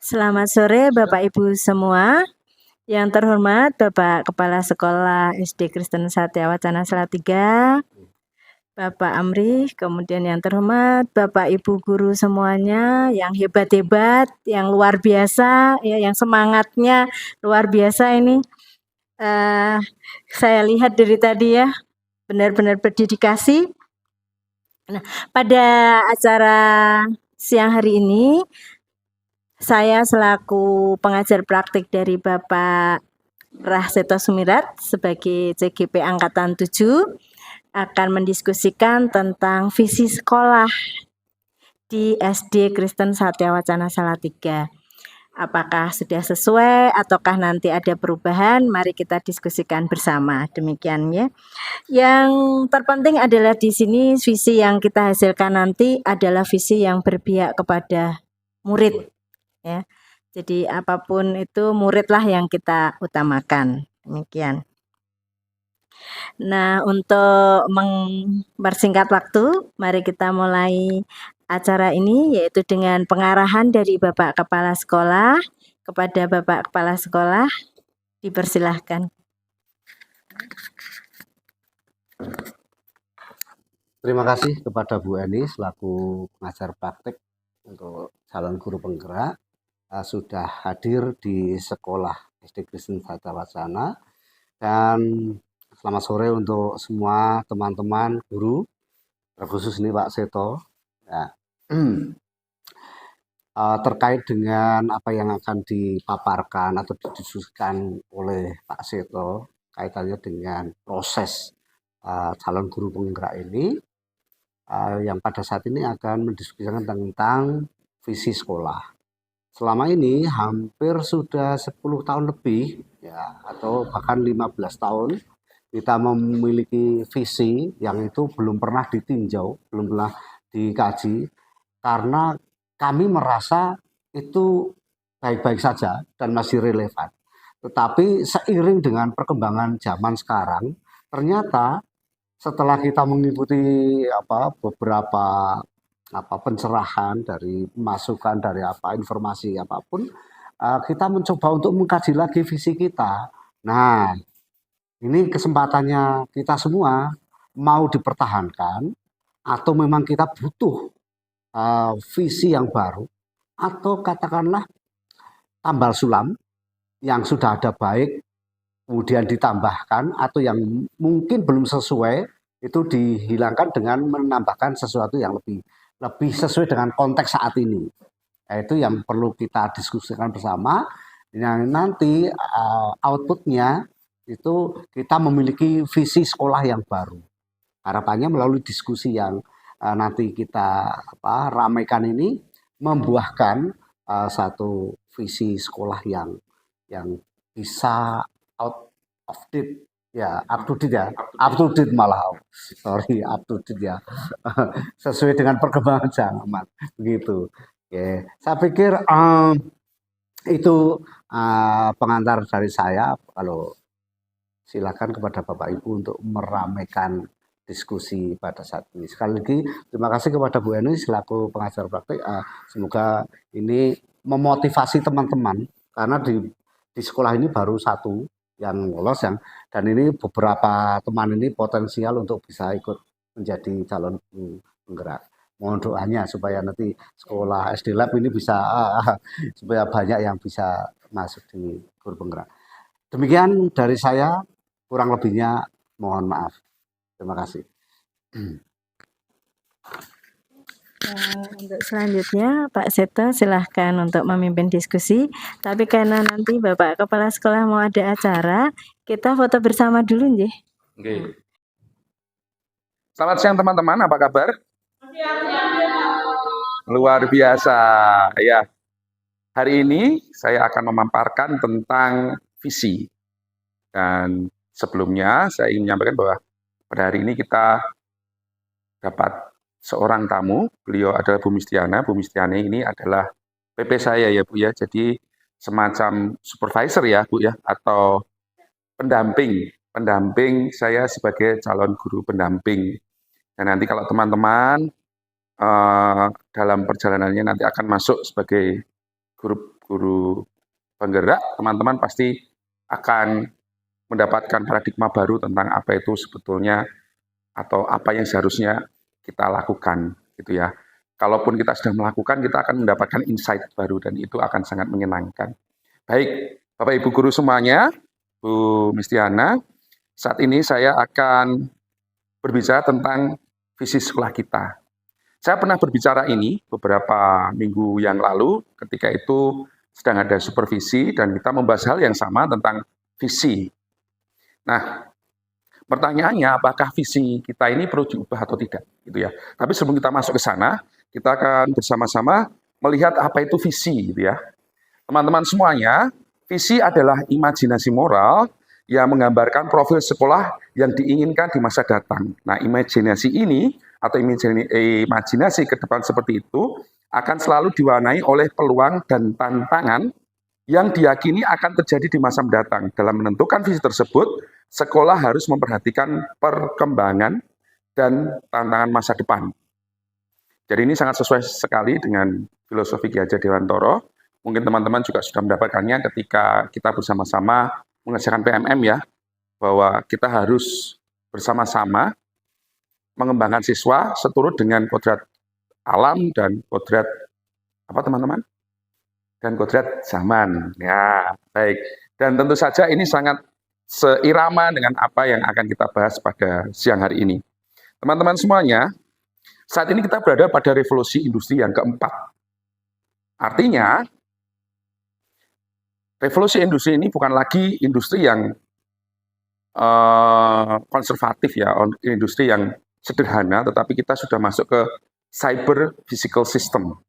Selamat sore Bapak Ibu semua. Yang terhormat Bapak Kepala Sekolah SD Kristen Satya Wacana Salatiga, Bapak Amri, kemudian yang terhormat Bapak Ibu guru semuanya yang hebat-hebat, yang luar biasa, ya, yang semangatnya luar biasa ini. Saya lihat dari tadi ya, benar-benar berdedikasi. Nah, pada acara siang hari ini, saya selaku pengajar praktik dari Bapak Rahseto Sumirat sebagai CGP Angkatan 7 akan mendiskusikan tentang visi sekolah di SD Kristen Satya Wacana Salatiga. Apakah sudah sesuai ataukah nanti ada perubahan? Mari kita diskusikan bersama. Demikian ya. Yang terpenting adalah di sini visi yang kita hasilkan nanti adalah visi yang berpihak kepada murid. Ya, jadi apapun itu muridlah yang kita utamakan. Demikian. Nah, untuk mempersingkat waktu, mari kita mulai acara ini yaitu dengan pengarahan dari Bapak Kepala Sekolah kepada Bapak Kepala Sekolah. Dipersilahkan. Terima kasih kepada Bu Eni selaku pengajar praktik untuk calon guru penggerak sudah hadir di sekolah SD Kristen Satya Wacana, dan selamat sore untuk semua teman-teman guru, terkhusus ini Pak Seto. Ya. Terkait dengan apa yang akan dipaparkan atau didiskusikan oleh Pak Seto kaitannya dengan proses calon guru penggerak ini, yang pada saat ini akan mendiskusikan tentang visi sekolah. Selama ini hampir sudah 10 tahun lebih ya, atau bahkan 15 tahun kita memiliki visi yang itu belum pernah ditinjau, belum pernah dikaji, karena kami merasa itu baik-baik saja dan masih relevan. Tetapi seiring dengan perkembangan zaman sekarang, ternyata setelah kita mengikuti beberapa pencerahan dari masukan dari informasi apapun, kita mencoba untuk mengkaji lagi visi kita. Nah, ini kesempatannya kita semua, mau dipertahankan atau memang kita butuh visi yang baru, atau katakanlah tambal sulam yang sudah ada baik kemudian ditambahkan, atau yang mungkin belum sesuai itu dihilangkan dengan menambahkan sesuatu yang lebih sesuai dengan konteks saat ini. Itu yang perlu kita diskusikan bersama. Yang nanti outputnya itu kita memiliki visi sekolah yang baru. Harapannya melalui diskusi yang nanti kita ramaikan ini membuahkan satu visi sekolah yang bisa out of date ya, up to date malah, up to date ya, sesuai dengan perkembangan zaman begitu. Oke, saya pikir itu pengantar dari saya. Kalau silakan kepada Bapak Ibu untuk meramaikan diskusi pada saat ini. Sekali lagi terima kasih kepada Bu Eni selaku pengajar praktik. Semoga ini memotivasi teman-teman, karena di sekolah ini baru satu yang lolos, dan ini beberapa teman ini potensial untuk bisa ikut menjadi calon penggerak. Mohon doanya supaya nanti sekolah SD Lab ini bisa supaya banyak yang bisa masuk di guru penggerak. Demikian dari saya, kurang lebihnya mohon maaf. Terima kasih. Untuk selanjutnya Pak Seto silahkan untuk memimpin diskusi. Tapi karena nanti Bapak Kepala Sekolah mau ada acara, kita foto bersama dulu nggih. Oke. Selamat siang teman-teman, apa kabar? Luar biasa ya. Hari ini saya akan memaparkan tentang visi. Dan sebelumnya saya ingin menyampaikan bahwa pada hari ini kita dapat seorang tamu. Beliau adalah Bu Mistiana. Bu Mistiana ini adalah PP saya ya Bu ya. Jadi semacam supervisor ya Bu ya, atau pendamping saya sebagai calon guru pendamping. Dan nanti kalau teman-teman dalam perjalanannya nanti akan masuk sebagai guru guru penggerak, teman-teman pasti akan mendapatkan paradigma baru tentang apa itu sebetulnya atau apa yang seharusnya kita lakukan gitu ya. Kalaupun kita sudah melakukan, kita akan mendapatkan insight baru dan itu akan sangat menyenangkan. Baik, Bapak Ibu guru semuanya, Bu Mistiana, saat ini saya akan berbicara tentang visi sekolah kita. Saya pernah berbicara ini beberapa minggu yang lalu, ketika itu sedang ada supervisi dan kita membahas hal yang sama tentang visi. Nah, pertanyaannya apakah visi kita ini perlu diubah atau tidak, gitu ya. Tapi sebelum kita masuk ke sana, kita akan bersama-sama melihat apa itu visi, gitu ya. Teman-teman semuanya, visi adalah imajinasi moral yang menggambarkan profil sekolah yang diinginkan di masa datang. Nah, imajinasi ini atau imajinasi ke depan seperti itu akan selalu diwarnai oleh peluang dan tantangan yang diyakini akan terjadi di masa mendatang. Dalam menentukan visi tersebut, sekolah harus memperhatikan perkembangan dan tantangan masa depan. Jadi ini sangat sesuai sekali dengan filosofi Ki Hajar Dewantara. Mungkin teman-teman juga sudah mendapatkannya ketika kita bersama-sama mengerjakan PMM ya, bahwa kita harus bersama-sama mengembangkan siswa seturut dengan kodrat alam dan kodrat apa teman-teman? Dan kodrat zaman. Ya, baik. Dan tentu saja ini sangat seirama dengan apa yang akan kita bahas pada siang hari ini. Teman-teman semuanya, saat ini kita berada pada revolusi industri yang keempat. Artinya, revolusi industri ini bukan lagi industri yang konservatif ya, industri yang sederhana, tetapi kita sudah masuk ke cyber physical system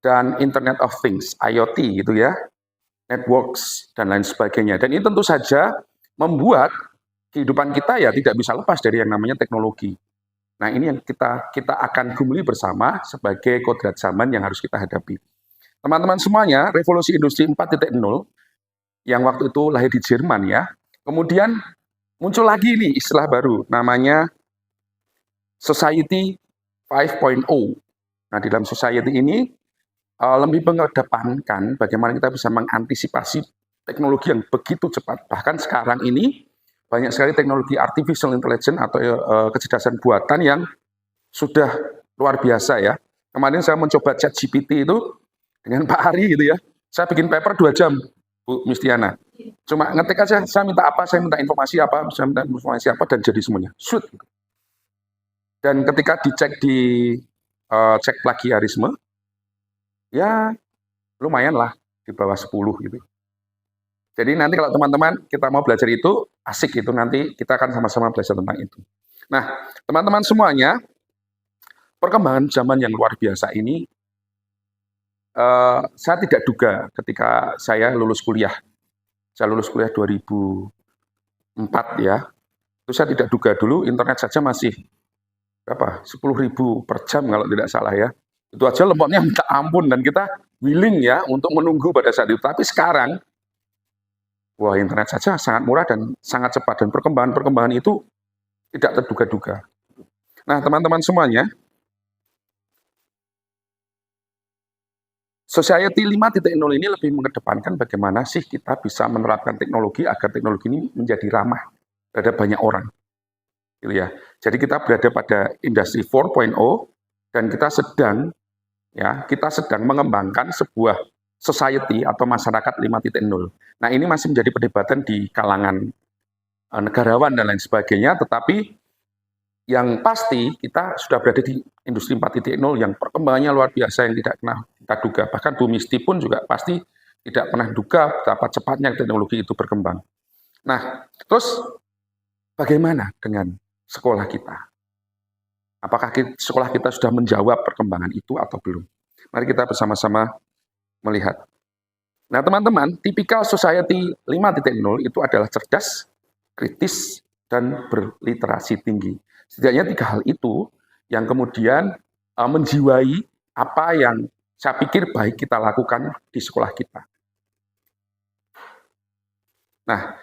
dan Internet of Things, IoT gitu ya, networks dan lain sebagainya. Dan ini tentu saja membuat kehidupan kita ya tidak bisa lepas dari yang namanya teknologi. Nah, ini yang kita akan gumuli bersama sebagai kodrat zaman yang harus kita hadapi. Teman-teman semuanya, revolusi industri 4.0 yang waktu itu lahir di Jerman ya. Kemudian muncul lagi nih istilah baru namanya Society 5.0. Nah, di dalam society ini lebih mengedepankan bagaimana kita bisa mengantisipasi teknologi yang begitu cepat. Bahkan sekarang ini banyak sekali teknologi artificial intelligence atau kecerdasan buatan yang sudah luar biasa ya. Kemarin saya mencoba ChatGPT itu dengan Pak Ari gitu ya. Saya bikin paper 2 jam, Bu Mistiana. Cuma ngetik aja, saya minta apa, saya minta informasi apa, saya minta informasi apa, dan jadi semuanya. Shoot. Dan ketika dicek di cek plagiarisme, ya lumayan lah, di bawah 10 gitu. Jadi nanti kalau teman-teman kita mau belajar itu, asik itu nanti kita akan sama-sama belajar tentang itu. Nah, teman-teman semuanya, perkembangan zaman yang luar biasa ini, saya tidak duga ketika saya lulus kuliah. Saya lulus kuliah 2004 ya. Itu saya tidak duga dulu internet saja masih berapa? 10.000 per jam kalau tidak salah ya. Itu aja lemotnya minta ampun dan kita willing ya untuk menunggu pada saat itu. Tapi sekarang, wah internet saja sangat murah dan sangat cepat. Dan perkembangan itu tidak terduga-duga. Nah teman-teman semuanya, Society 5.0 ini lebih mengedepankan bagaimana sih kita bisa menerapkan teknologi agar teknologi ini menjadi ramah terhadap banyak orang. Gitu ya. Jadi kita berada pada industri 4.0 dan kita sedang mengembangkan sebuah society atau masyarakat 5.0. Nah, ini masih menjadi perdebatan di kalangan negarawan dan lain sebagainya, tetapi yang pasti kita sudah berada di industri 4.0 yang perkembangannya luar biasa yang tidak pernah kita duga. Bahkan Bu Misti pun juga pasti tidak pernah duga betapa cepatnya teknologi itu berkembang. Nah, terus bagaimana dengan sekolah kita? Apakah sekolah kita sudah menjawab perkembangan itu atau belum? Mari kita bersama-sama melihat. Nah, teman-teman, tipikal society 5.0 itu adalah cerdas, kritis, dan berliterasi tinggi. Setidaknya 3 hal itu yang kemudian menjiwai apa yang saya pikir baik kita lakukan di sekolah kita. Nah,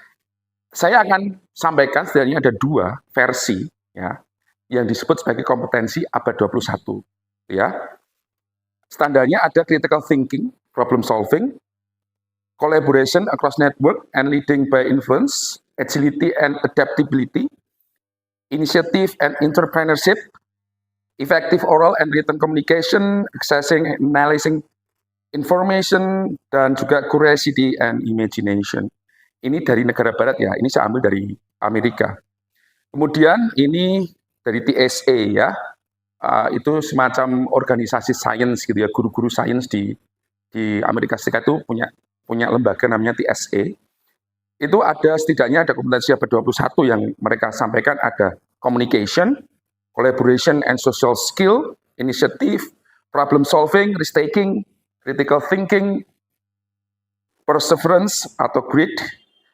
saya akan sampaikan setidaknya ada 2 versi ya yang disebut sebagai kompetensi abad 21 ya. Standarnya ada critical thinking problem solving, collaboration across network and leading by influence, agility and adaptability, initiative and entrepreneurship, effective oral and written communication, accessing and analyzing information, dan juga curiosity and imagination. Ini dari negara barat ya, ini saya ambil dari Amerika. Kemudian ini dari TSA ya, itu semacam organisasi sains gitu ya, guru-guru sains di Amerika Serikat itu punya lembaga namanya TSA. Itu ada setidaknya ada kompetensi abad 21 yang mereka sampaikan, ada communication, collaboration and social skill, initiative, problem solving, risk taking, critical thinking, perseverance atau grit,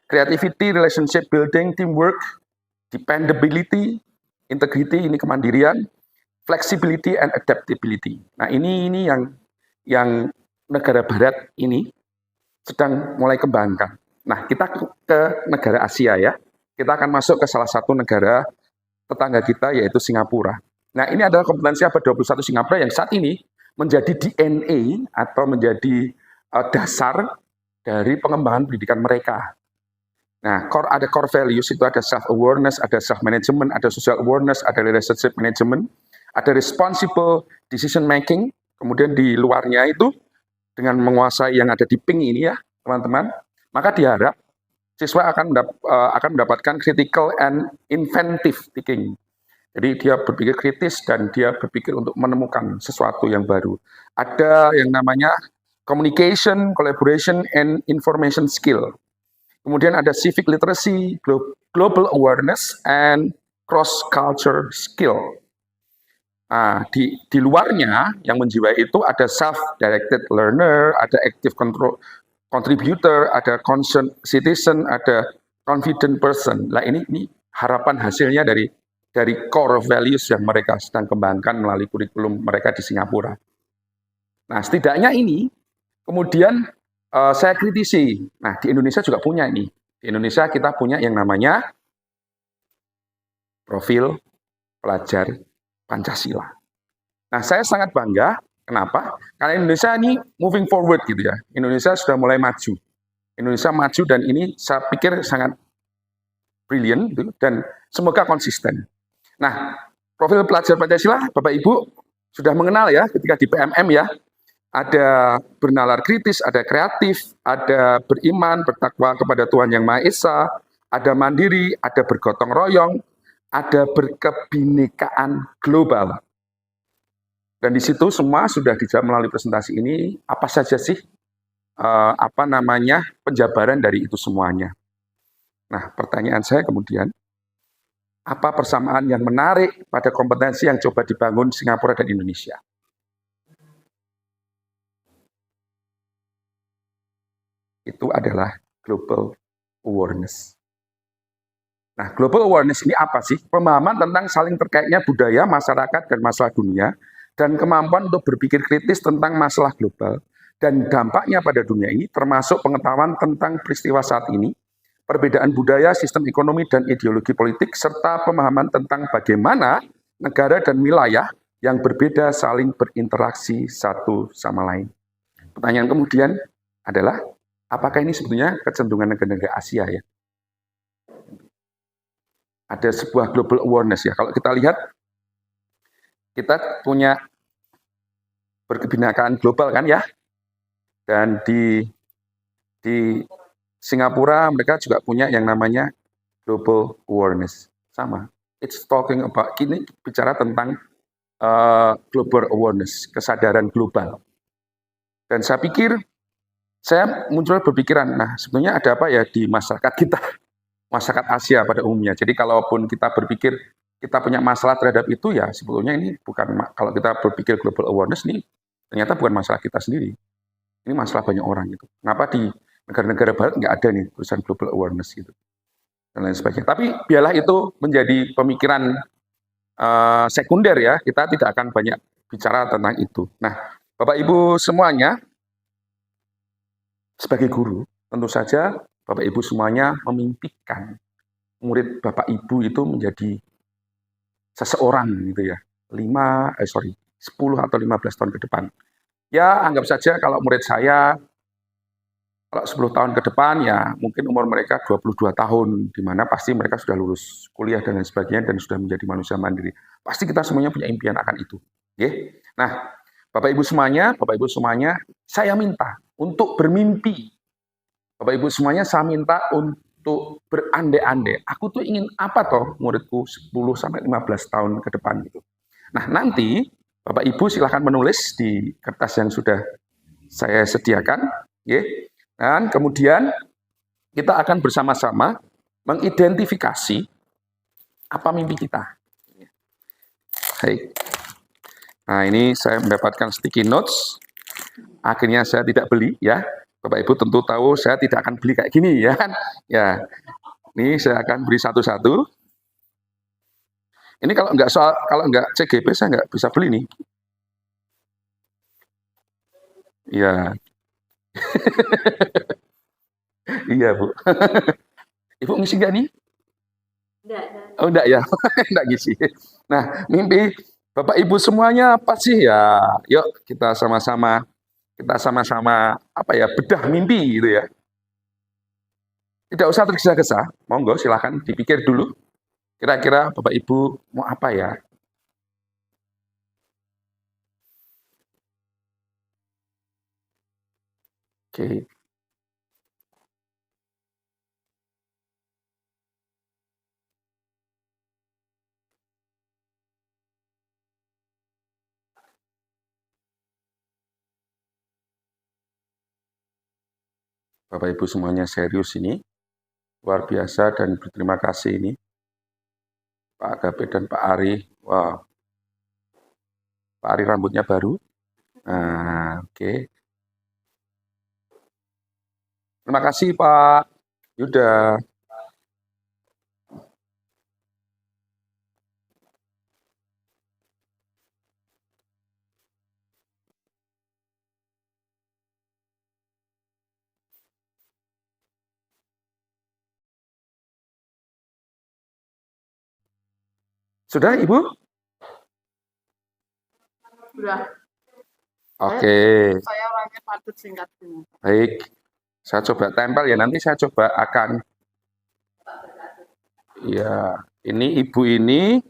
creativity, relationship building, teamwork, dependability, integrity, ini kemandirian, flexibility and adaptability. Nah, ini yang negara barat ini sedang mulai kembangkan. Nah, kita ke negara Asia ya. Kita akan masuk ke salah satu negara tetangga kita, yaitu Singapura. Nah, ini adalah kompetensi abad 21 Singapura yang saat ini menjadi DNA atau menjadi dasar dari pengembangan pendidikan mereka. Nah, ada core values, itu ada self-awareness, ada self-management, ada social awareness, ada relationship management, ada responsible decision making, kemudian di luarnya itu dengan menguasai yang ada di pink ini ya, teman-teman, maka diharap siswa akan mendapatkan critical and inventive thinking. Jadi dia berpikir kritis dan dia berpikir untuk menemukan sesuatu yang baru. Ada yang namanya communication, collaboration, and information skill. Kemudian ada civic literacy, global awareness, and cross-culture skill. Nah, di luarnya yang menjiwai itu ada self-directed learner, ada active contributor, ada concerned citizen, ada confident person. Nah, ini harapan hasilnya dari core values yang mereka sedang kembangkan melalui kurikulum mereka di Singapura. Nah, setidaknya ini kemudian saya kritisi. Nah, di Indonesia juga punya ini. Di Indonesia kita punya yang namanya profil pelajar Pancasila. Nah, saya sangat bangga. Kenapa? Karena Indonesia ini moving forward gitu ya. Indonesia sudah mulai maju. Indonesia maju dan ini saya pikir sangat brilliant gitu, dan semoga konsisten. Nah, profil pelajar Pancasila, Bapak Ibu sudah mengenal ya ketika di PMM ya. Ada bernalar kritis, ada kreatif, ada beriman, bertakwa kepada Tuhan Yang Maha Esa, ada mandiri, ada bergotong royong, ada berkebinekaan global. Dan di situ semua sudah dijawab melalui presentasi ini, apa saja sih penjabaran dari itu semuanya. Nah, pertanyaan saya kemudian, apa persamaan yang menarik pada kompetensi yang coba dibangun Singapura dan Indonesia? Itu adalah global awareness. Nah, global awareness ini apa sih? Pemahaman tentang saling terkaitnya budaya, masyarakat, dan masalah dunia, dan kemampuan untuk berpikir kritis tentang masalah global, dan dampaknya pada dunia ini, termasuk pengetahuan tentang peristiwa saat ini, perbedaan budaya, sistem ekonomi, dan ideologi politik, serta pemahaman tentang bagaimana negara dan wilayah yang berbeda saling berinteraksi satu sama lain. Pertanyaan kemudian adalah, apakah ini sebetulnya kecenderungan negara-negara Asia ya? Ada sebuah global awareness ya. Kalau kita lihat, kita punya berkebinekaan global kan ya. Dan di Singapura mereka juga punya yang namanya global awareness. Sama. It's talking about, ini bicara tentang global awareness, kesadaran global. Dan saya pikir, saya muncul berpikiran, nah sebetulnya ada apa ya di masyarakat kita, masyarakat Asia pada umumnya. Jadi kalaupun kita berpikir kita punya masalah terhadap itu ya sebetulnya ini bukan, kalau kita berpikir global awareness ini ternyata bukan masalah kita sendiri. Ini masalah banyak orang gitu. Kenapa di negara-negara barat nggak ada nih tulisan global awareness gitu dan lain sebagainya. Tapi biarlah itu menjadi pemikiran sekunder ya. Kita tidak akan banyak bicara tentang itu. Nah, Bapak Ibu semuanya, sebagai guru, tentu saja Bapak Ibu semuanya memimpikan murid Bapak Ibu itu menjadi seseorang gitu ya. 10 atau 15 tahun ke depan. Ya, anggap saja kalau murid saya, kalau 10 tahun ke depan, ya mungkin umur mereka 22 tahun, di mana pasti mereka sudah lulus kuliah dan lain sebagainya, dan sudah menjadi manusia mandiri. Pasti kita semuanya punya impian akan itu. Oke? Nah, Bapak Ibu semuanya, saya minta untuk bermimpi. Bapak Ibu semuanya, saya minta untuk berandai-andai. Aku tuh ingin apa toh muridku 10-15 tahun ke depan gitu. Nah, nanti Bapak Ibu silahkan menulis di kertas yang sudah saya sediakan, ya. Dan kemudian kita akan bersama-sama mengidentifikasi apa mimpi kita. Baik. Nah, ini saya mendapatkan sticky notes. Akhirnya saya tidak beli, ya. Bapak Ibu tentu tahu saya tidak akan beli kayak gini, ya kan? Ya, ini saya akan beri satu-satu. Ini kalau nggak CGP saya nggak bisa beli nih. Iya, iya Bu. Ibu ngisi nggak nih? Enggak. Oh enggak ya, enggak ngisi. Nah, mimpi Bapak Ibu semuanya apa sih ya? Yuk kita sama-sama apa ya, bedah mimpi gitu ya. Tidak usah tergesa-gesa, monggo silahkan dipikir dulu. Kira-kira Bapak Ibu mau apa ya? Oke. Bapak Ibu semuanya serius ini, luar biasa dan berterima kasih ini. Pak Agape dan Pak Ari, wah, Pak Ari rambutnya baru. Nah, oke. Terima kasih Pak Yuda. Sudah Ibu? Sudah. Oke. Saya orangnya padat singkat. Baik, saya coba tempel ya, nanti saya coba akan, ya, ini Ibu ini,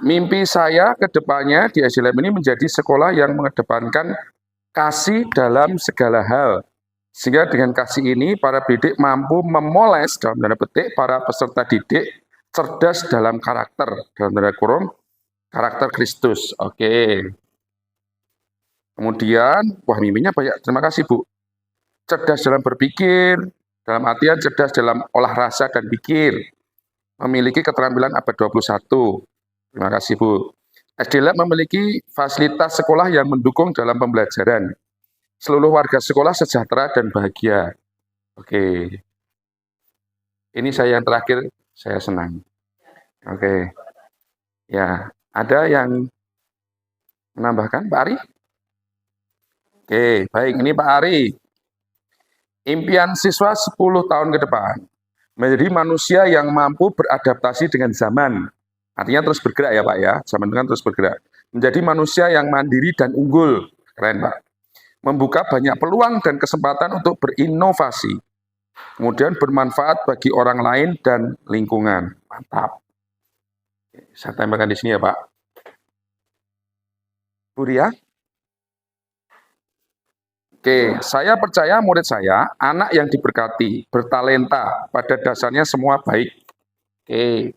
mimpi saya ke depannya di SLM ini menjadi sekolah yang mengedepankan kasih dalam segala hal. Sehingga dengan kasih ini, para pendidik mampu memoles, dalam tanda petik, para peserta didik cerdas dalam karakter, dalam tanda kurung, karakter Kristus. Oke. Kemudian, wah mimpinya banyak, terima kasih Bu. Cerdas dalam berpikir, dalam artian cerdas dalam olah rasa dan pikir, memiliki keterampilan abad 21. Terima kasih Bu. SDLab memiliki fasilitas sekolah yang mendukung dalam pembelajaran. Seluruh warga sekolah sejahtera dan bahagia. Oke. Ini saya yang terakhir, saya senang. Oke. Ya, ada yang menambahkan, Pak Ari? Oke, baik. Ini Pak Ari. Impian siswa 10 tahun ke depan. Menjadi manusia yang mampu beradaptasi dengan zaman. Artinya terus bergerak ya Pak ya, zaman itu kan terus bergerak. Menjadi manusia yang mandiri dan unggul. Keren Pak. Membuka banyak peluang dan kesempatan untuk berinovasi. Kemudian bermanfaat bagi orang lain dan lingkungan. Mantap. Saya tempelkan di sini ya Pak. Bu Ria? Oke, saya percaya murid saya, anak yang diberkati, bertalenta, pada dasarnya semua baik. Oke.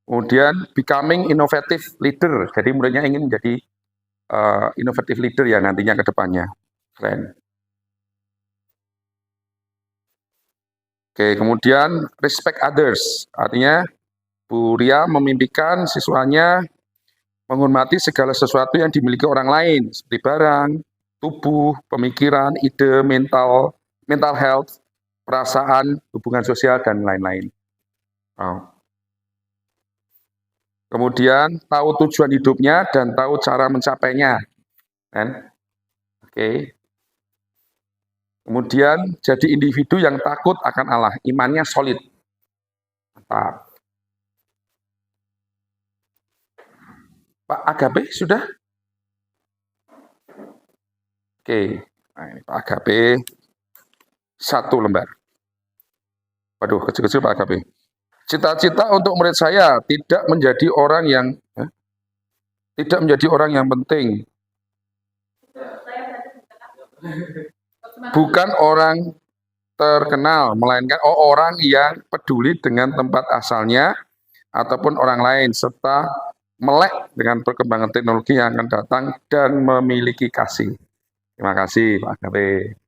Kemudian becoming innovative leader, jadi muridnya ingin menjadi innovative leader ya nantinya ke depannya. Keren. Oke, kemudian respect others, artinya Bu Ria memimpikan siswanya menghormati segala sesuatu yang dimiliki orang lain, seperti barang, tubuh, pemikiran, ide, mental health, perasaan, hubungan sosial, dan lain-lain. Oh. Kemudian tahu tujuan hidupnya dan tahu cara mencapainya. Kan? Oke. Kemudian jadi individu yang takut akan Allah, imannya solid. Mantap. Pak Agape sudah? Oke, nah ini Pak Agape, 1 lembar. Waduh, kecil-kecil Pak Agape. Cita-cita untuk murid saya tidak menjadi orang yang penting, bukan orang terkenal, melainkan orang yang peduli dengan tempat asalnya ataupun orang lain, serta melek dengan perkembangan teknologi yang akan datang dan memiliki kasih. Terima kasih Pak Agape.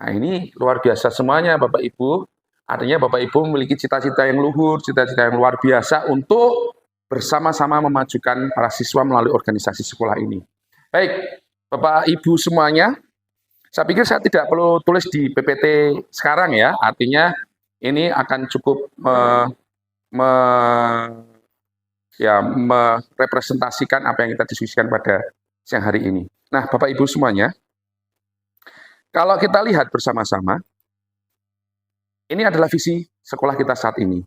Nah ini luar biasa semuanya Bapak Ibu. Artinya Bapak Ibu memiliki cita-cita yang luhur, cita-cita yang luar biasa untuk bersama-sama memajukan para siswa melalui organisasi sekolah ini. Baik, Bapak Ibu semuanya, saya pikir saya tidak perlu tulis di PPT sekarang ya. Artinya ini akan cukup merepresentasikan apa yang kita diskusikan pada siang hari ini. Nah, Bapak Ibu semuanya, kalau kita lihat bersama-sama, ini adalah visi sekolah kita saat ini,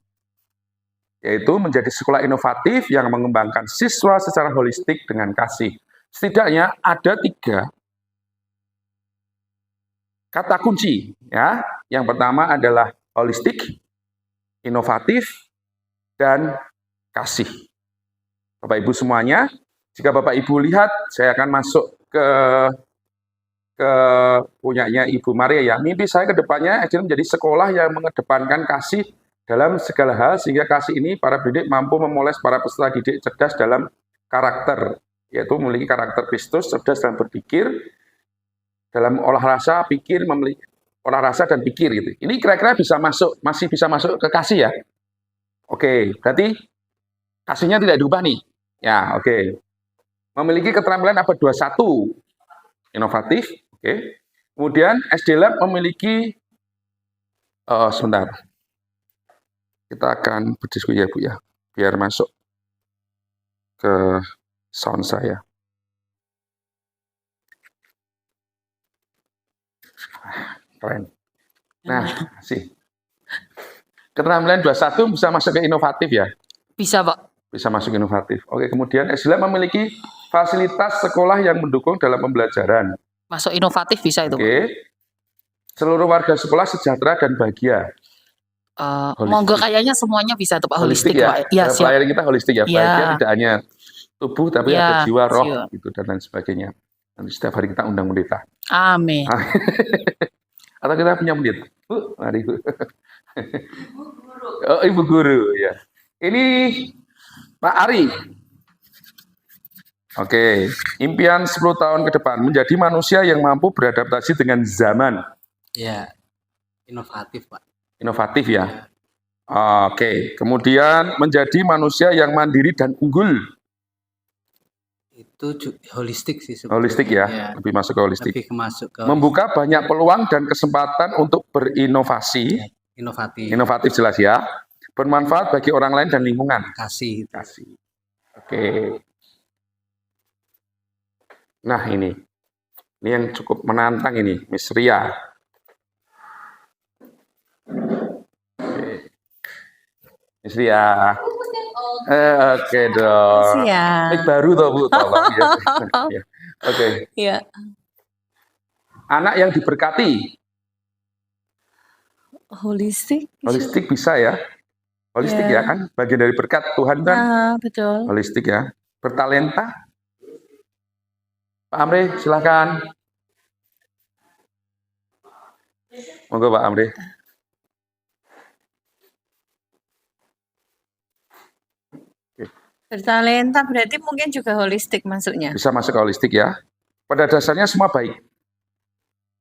yaitu menjadi sekolah inovatif yang mengembangkan siswa secara holistik dengan kasih. Setidaknya ada 3 kata kunci, ya. Yang pertama adalah holistik, inovatif, dan kasih. Bapak Ibu semuanya, jika Bapak Ibu lihat, saya akan masuk ke punyanya Ibu Maria ya. Mimpi saya ke depannya SDN menjadi sekolah yang mengedepankan kasih dalam segala hal, sehingga kasih ini para pendidik mampu memoles para peserta didik cerdas dalam karakter, yaitu memiliki karakter Kristus, cerdas dalam berpikir, dalam olah rasa, pikir, memiliki olah rasa dan pikir gitu. Ini kira-kira masih bisa masuk ke kasih ya. Oke, berarti kasihnya tidak diubah nih. Ya, oke. Memiliki keterampilan abad 21, inovatif, oke. Kemudian SD Lab memiliki, sebentar. Kita akan berdiskusi ya Bu ya, biar masuk ke sound saya. Keren. Nah, sih. Keterampilan 21 bisa masuk ke inovatif ya? Bisa, Pak. Bisa masuk inovatif. Oke, kemudian SD Lab memiliki fasilitas sekolah yang mendukung dalam pembelajaran. Masuk inovatif bisa itu, Pak. Oke. Seluruh warga sekolah sejahtera dan bahagia. Monggo kayaknya semuanya bisa tuh Pak, holistik ya. Pak. Ya, siap. Pelayanan kita holistik ya. Ya. Bahagia tidak hanya tubuh tapi Ya, ada jiwa, roh siap. gitu dan lain sebagainya. Nanti setiap hari kita undang pendeta. Amin. Atau kita punya pendeta. Bu, mari Bu. Oh, Ibu Guru ya. Ini Pak Ari. Oke, impian 10 tahun ke depan menjadi manusia yang mampu beradaptasi dengan zaman. Ya, inovatif Pak. Inovatif ya. Oke, kemudian menjadi manusia yang mandiri dan unggul. Itu holistik sih sebetulnya. Holistik ya, lebih masuk ke holistik. Lebih masuk ke Membuka banyak peluang dan kesempatan untuk berinovasi. inovatif. Inovatif jelas ya. Bermanfaat bagi orang lain dan lingkungan. Kasih. Kasih. Oke. Nah ini yang cukup menantang ini, Miss Ria. Oke. Miss Ria. Oke dong. Siap. Mic baru toh Bu, tolong ya. Ya. Oke. Iya. Anak yang diberkati. Holistik. Holistik bisa ya. Holistik Ya. ya kan, bagian dari berkat Tuhan kan. Betul. Holistik ya. Bertalenta. Pak Amri, silakan. Monggo Pak Amri. Bertalenta berarti mungkin juga holistik masuknya. Bisa masuk ke holistik ya. Pada dasarnya semua baik.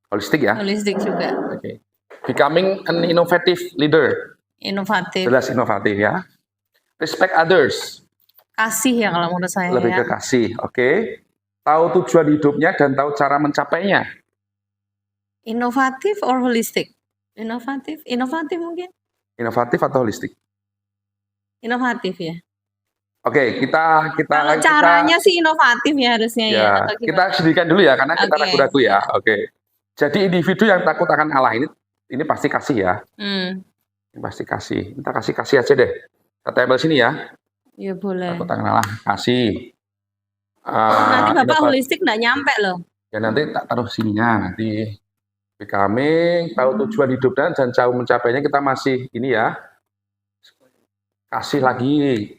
Holistik ya. Holistik juga. Oke. Becoming an innovative leader. Inovatif. Jelas inovatif ya. Respect others. Kasih ya kalau menurut saya. Lebih ke kasih. Oke. Tahu tujuan hidupnya dan tahu cara mencapainya. Inovatif or holistik? Inovatif. Inovatif mungkin. Inovatif atau holistik? Inovatif ya. Oke, kita Kalau caranya sih inovatif ya harusnya ya. ya, Atau gimana? kita sedihkan dulu ya karena kita Oke. ragu-ragu ya. Oke. Jadi individu yang takut akan Allah ini pasti kasih ya. Ini pasti kasih. Kita kasih aja deh. Kita tempel sini ya. Ya boleh. Takut akan Allah, kasih. Nanti Bapak Inovatif. holistik nggak nyampe loh. Ya nanti tak taruh sininya nanti. Becoming, tahu tujuan hidup dan jauh mencapainya kita masih ini ya. Kasih lagi.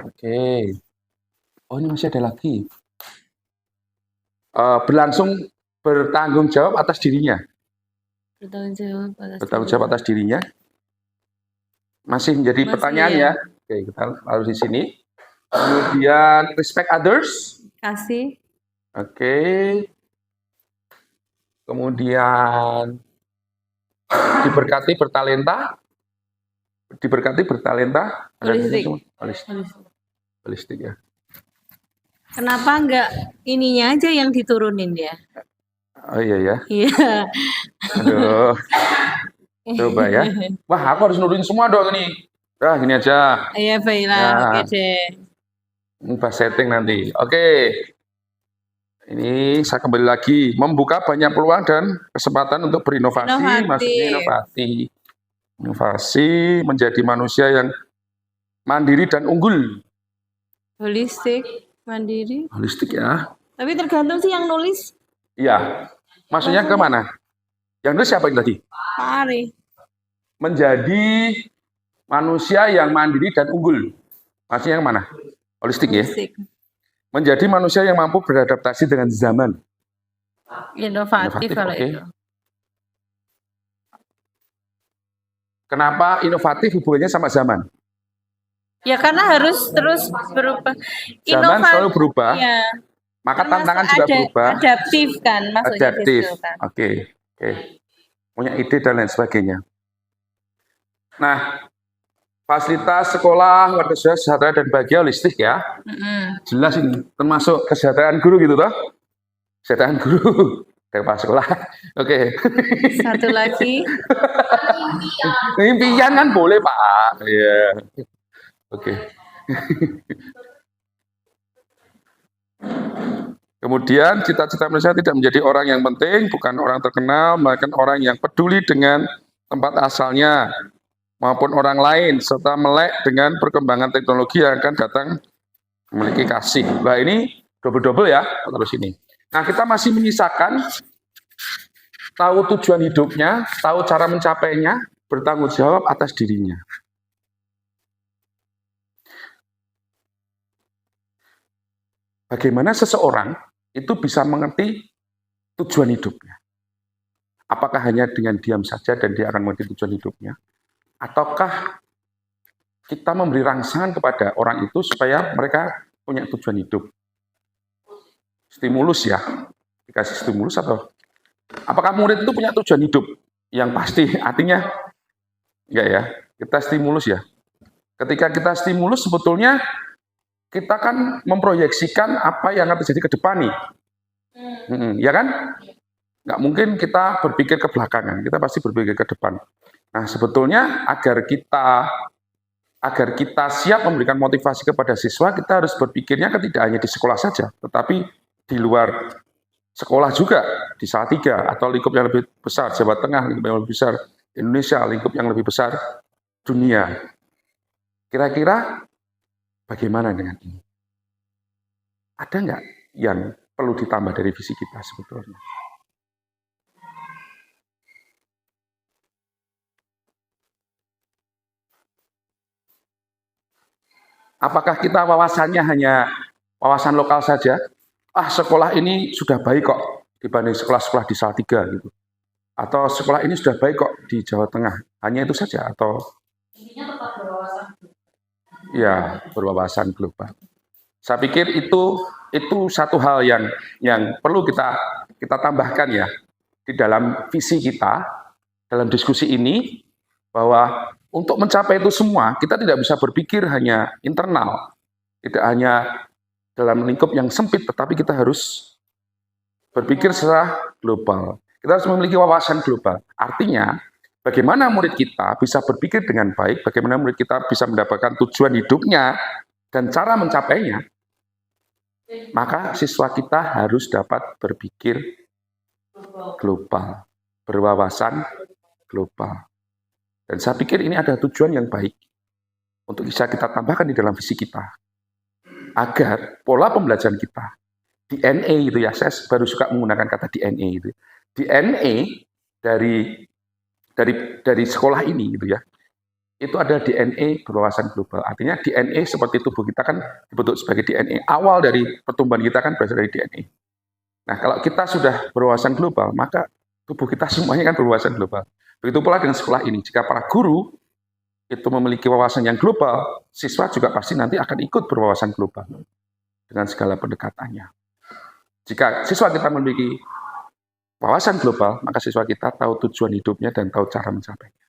Oke. Oh ini masih ada lagi. Bertanggung jawab atas dirinya. Bertanggung jawab atas dirinya. Masih menjadi pertanyaan ya. Oke, kita harus di sini. Kemudian respect others. Kasih. Oke. Kemudian diberkati bertalenta. Diberkati bertalenta. Holistik. Holistik ya. Kenapa enggak ininya aja yang diturunin ya? Oh iya ya. Iya. Aduh. Coba ya. Wah, aku harus nurunin semua dong ini. Dah, gini aja. Iya, baiklah. Ya. Oke deh. Pas setting nanti. Oke. Ini saya kembali lagi. Membuka banyak peluang dan kesempatan untuk berinovasi. Inovatif. Maksudnya inovasi. Inovasi menjadi manusia yang mandiri dan unggul. Holistik, mandiri. Holistik ya. Tapi tergantung sih yang nulis. Iya. Maksudnya ke mana? Yang nulis siapa yang tadi? Pak Ari. Menjadi manusia yang mandiri dan unggul. Maksudnya yang mana? Holistik ya. Holistik. Menjadi manusia yang mampu beradaptasi dengan zaman. Inovatif kalau oke. itu. Kenapa inovatif hubungannya sama zaman? Ya karena harus terus berubah. Zaman selalu berubah. Ya. Maka Termasuk tantangan juga berubah. Adaptif kan maksudnya. Adaptif. Gitu kan. Oke. Punya ide dan lain sebagainya. Nah, fasilitas sekolah, warga sejahtera dan bahagia holistik ya. Jelas ini, termasuk kesejahteraan guru gitu toh. Kesejahteraan guru dari pas sekolah. Oke. Satu lagi. Impian kan boleh Pak. Iya. Oke. Kemudian cita-cita manusia tidak menjadi orang yang penting, bukan orang terkenal, melainkan orang yang peduli dengan tempat asalnya maupun orang lain, serta melek dengan perkembangan teknologi yang akan datang memiliki kasih. Nah ini double-double ya, terus ini. Nah kita masih menyisakan tahu tujuan hidupnya, tahu cara mencapainya, bertanggung jawab atas dirinya. Bagaimana seseorang itu bisa mengerti tujuan hidupnya? Apakah hanya dengan diam saja dan dia akan mengerti tujuan hidupnya? Ataukah kita memberi rangsangan kepada orang itu supaya mereka punya tujuan hidup? Stimulus ya, dikasih stimulus atau apakah murid itu punya tujuan hidup? Yang pasti, artinya enggak ya, kita stimulus ya. Ketika kita stimulus sebetulnya kita kan memproyeksikan apa yang akan terjadi ke depan nih. Ya kan? Nggak mungkin kita berpikir ke belakangan, kita pasti berpikir ke depan. Nah, sebetulnya agar kita siap memberikan motivasi kepada siswa, kita harus berpikirnya kan tidak hanya di sekolah saja, tetapi di luar sekolah juga, di Salatiga atau lingkup yang lebih besar, Jawa Tengah lingkup yang lebih besar, Indonesia lingkup yang lebih besar, dunia. Kira-kira bagaimana dengan ini? Ada nggak yang perlu ditambah dari visi kita sebetulnya? Apakah kita wawasannya hanya wawasan lokal saja? Ah, sekolah ini sudah baik kok dibanding sekolah-sekolah di Salatiga gitu. Atau sekolah ini sudah baik kok di Jawa Tengah. Hanya itu saja atau ya, berwawasan global. Saya pikir itu satu hal yang perlu kita tambahkan ya di dalam visi kita, dalam diskusi ini, bahwa untuk mencapai itu semua, kita tidak bisa berpikir hanya internal, tidak hanya dalam lingkup yang sempit, tetapi kita harus berpikir secara global. Kita harus memiliki wawasan global. Artinya, bagaimana murid kita bisa berpikir dengan baik, bagaimana murid kita bisa mendapatkan tujuan hidupnya, dan cara mencapainya, maka siswa kita harus dapat berpikir global, berwawasan global. Dan saya pikir ini ada tujuan yang baik untuk bisa kita tambahkan di dalam visi kita, agar pola pembelajaran kita DNA itu ya, saya baru suka menggunakan kata DNA itu. DNA dari sekolah ini gitu ya. Itu adalah DNA berwawasan global. Artinya DNA seperti tubuh kita kan dibentuk sebagai DNA. Awal dari pertumbuhan kita kan berasal dari DNA. Nah, kalau kita sudah berwawasan global, maka tubuh kita semuanya kan berwawasan global. Begitu pula dengan sekolah ini. Jika para guru itu memiliki wawasan yang global, siswa juga pasti nanti akan ikut berwawasan global dengan segala pendekatannya. Jika siswa kita memiliki wawasan global, maka siswa kita tahu tujuan hidupnya dan tahu cara mencapainya.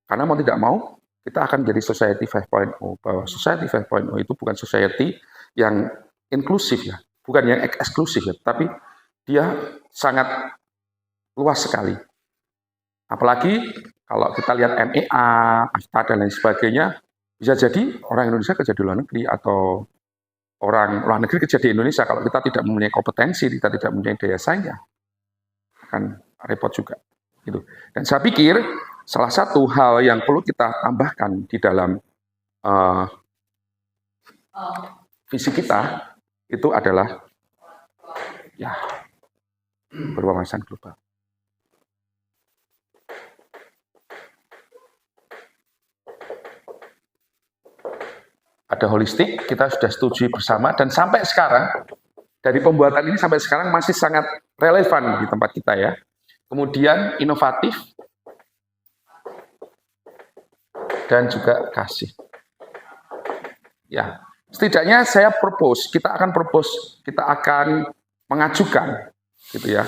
Karena mau tidak mau, kita akan menjadi society 5.0, bahwa society 5.0 itu bukan society yang inklusif ya, bukan yang eksklusif ya, tapi dia sangat luas sekali. Apalagi kalau kita lihat MEA, AFTA, dan lain sebagainya, bisa jadi orang Indonesia kerja di luar negeri atau orang luar negeri kerja di Indonesia. Kalau kita tidak mempunyai kompetensi, kita tidak mempunyai daya saing, akan repot juga. Gitu. Dan saya pikir salah satu hal yang perlu kita tambahkan di dalam visi kita itu adalah ya berwawasan global. Ada holistik, kita sudah setuju bersama, dan sampai sekarang, dari pembuatan ini sampai sekarang masih sangat relevan di tempat kita ya. Kemudian inovatif, dan juga kasih. Ya, setidaknya saya propose, kita akan mengajukan, gitu ya,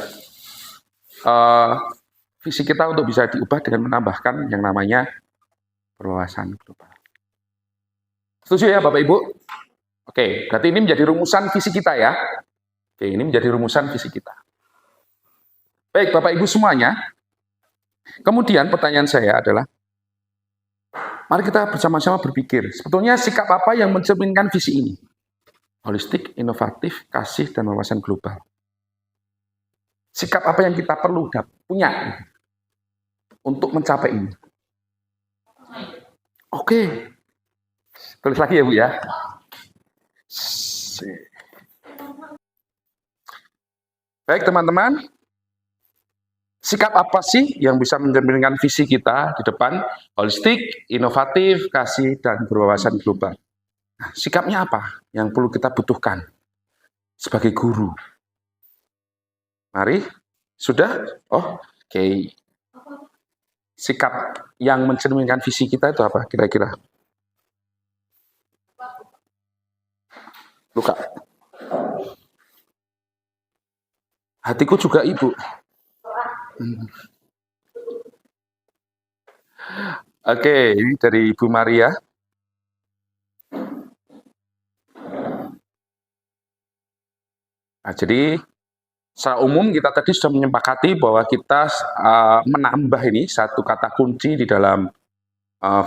visi kita untuk bisa diubah dengan menambahkan yang namanya berwawasan global. Setuju ya Bapak Ibu? Oke, berarti ini menjadi rumusan visi kita ya. Oke, ini menjadi rumusan visi kita. Baik Bapak Ibu semuanya, kemudian pertanyaan saya adalah, mari kita bersama-sama berpikir, sebetulnya sikap apa yang mencerminkan visi ini? Holistik, inovatif, kasih, dan wawasan global. Sikap apa yang kita perlu punya untuk mencapai ini? Oke. Tulis lagi ya Bu ya. Baik teman-teman, sikap apa sih yang bisa mencerminkan visi kita di depan? Holistik, inovatif, kasih, dan berwawasan global. Nah, sikapnya apa yang perlu kita butuhkan sebagai guru? Mari, sudah? Oh, oke. Sikap yang mencerminkan visi kita itu apa kira-kira? Luka. Hatiku juga ibu. Oke, ini dari Ibu Maria. Nah, jadi secara umum kita tadi sudah menyepakati bahwa kita menambah ini satu kata kunci di dalam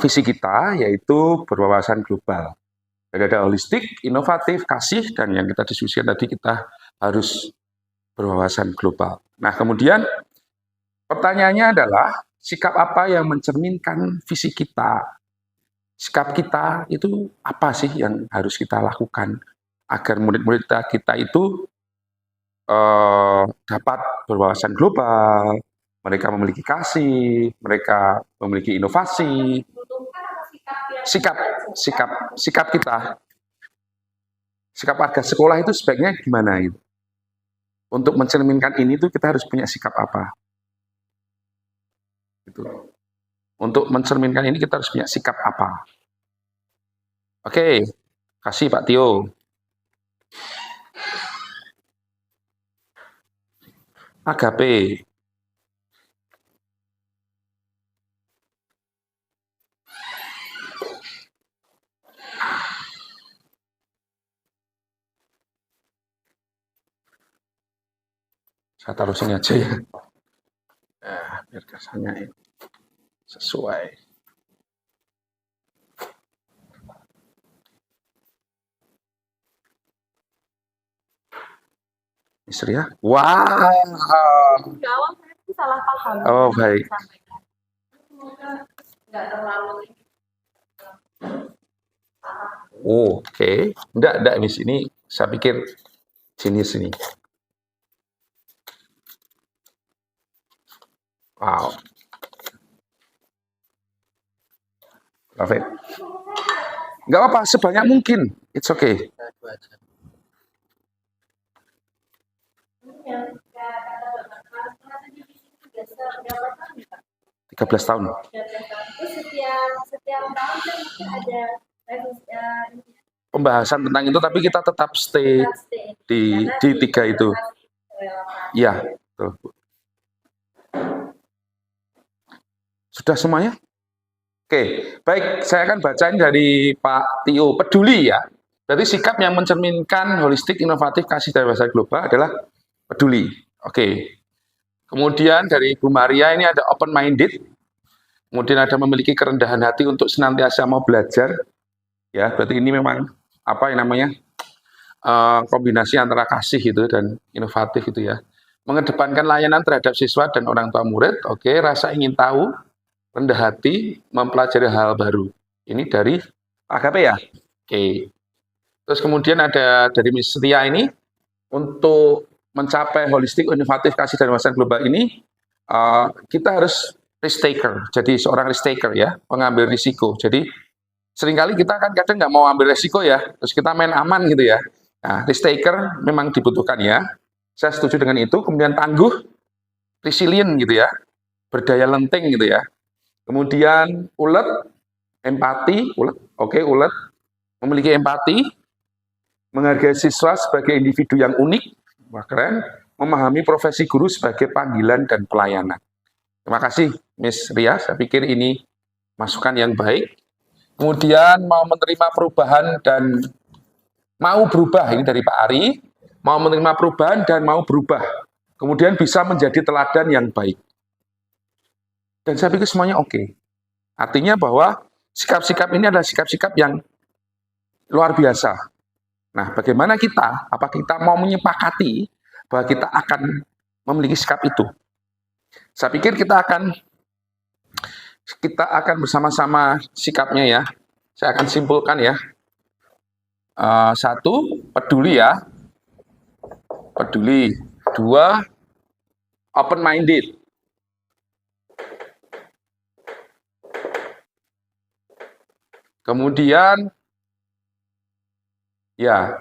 visi kita, yaitu berwawasan global. Jadi ada holistik, inovatif, kasih, dan yang kita diskusikan tadi kita harus berwawasan global. Nah, kemudian pertanyaannya adalah, sikap apa yang mencerminkan visi kita? Sikap kita itu apa sih yang harus kita lakukan agar murid-murid kita itu dapat berwawasan global, mereka memiliki kasih, mereka memiliki inovasi. Sikap kita, sikap warga sekolah itu sebaiknya gimana itu? Untuk mencerminkan ini tuh kita harus punya sikap apa? Gitu. Untuk mencerminkan ini kita harus punya sikap apa? Oke, kasih Pak Tio. Agape. Saya taruh sini aja ya. Biar kesannya sesuai. Istri ya? Wow. Awal saya salah paham. Oh, baik. Semoga nggak terlalu. Oke. Enggak, Miss. Ini saya pikir Sini. Wow. Love it. Nggak apa-apa, sebanyak mungkin. It's okay. 13 tahun. Terus setiap tahun kan mungkin ada Pembahasan tentang itu, tapi kita tetap stay di 3 itu. Iya, betul. Sudah semuanya? Oke, baik. Saya akan bacain dari Pak Tio. Peduli ya. Jadi sikap yang mencerminkan holistik, inovatif, kasih dan bahasa global adalah peduli. Oke. Kemudian dari Bu Maria ini ada open-minded. Kemudian ada memiliki kerendahan hati untuk senantiasa mau belajar. Ya, berarti ini memang apa yang namanya kombinasi antara kasih itu dan inovatif itu ya. Mengedepankan layanan terhadap siswa dan orang tua murid. Oke, rasa ingin tahu, rendah hati, mempelajari hal baru. Ini dari AKP ya. Oke. Terus kemudian ada dari Miss Setia ini, untuk mencapai holistik, inovatif, kasih dan wawasan global ini, kita harus risk taker. Jadi seorang risk taker ya, pengambil risiko. Jadi seringkali kita kan kadang nggak mau ambil risiko ya, terus kita main aman gitu ya. Nah, risk taker memang dibutuhkan ya. Saya setuju dengan itu. Kemudian tangguh, resilient gitu ya, berdaya lenting gitu ya. Kemudian ulet, empati, ulet, memiliki empati, menghargai siswa sebagai individu yang unik, wah keren, memahami profesi guru sebagai panggilan dan pelayanan. Terima kasih, Miss Ria, saya pikir ini masukan yang baik. Kemudian mau menerima perubahan dan mau berubah, ini dari Pak Ari, mau menerima perubahan dan mau berubah. Kemudian bisa menjadi teladan yang baik. Dan saya pikir semuanya oke. Artinya bahwa sikap-sikap ini adalah sikap-sikap yang luar biasa. Nah, bagaimana kita? Apa kita mau menyepakati bahwa kita akan memiliki sikap itu? Saya pikir kita akan bersama-sama sikapnya ya. Saya akan simpulkan ya. 1, peduli ya. Peduli. 2, open-minded. Kemudian, ya,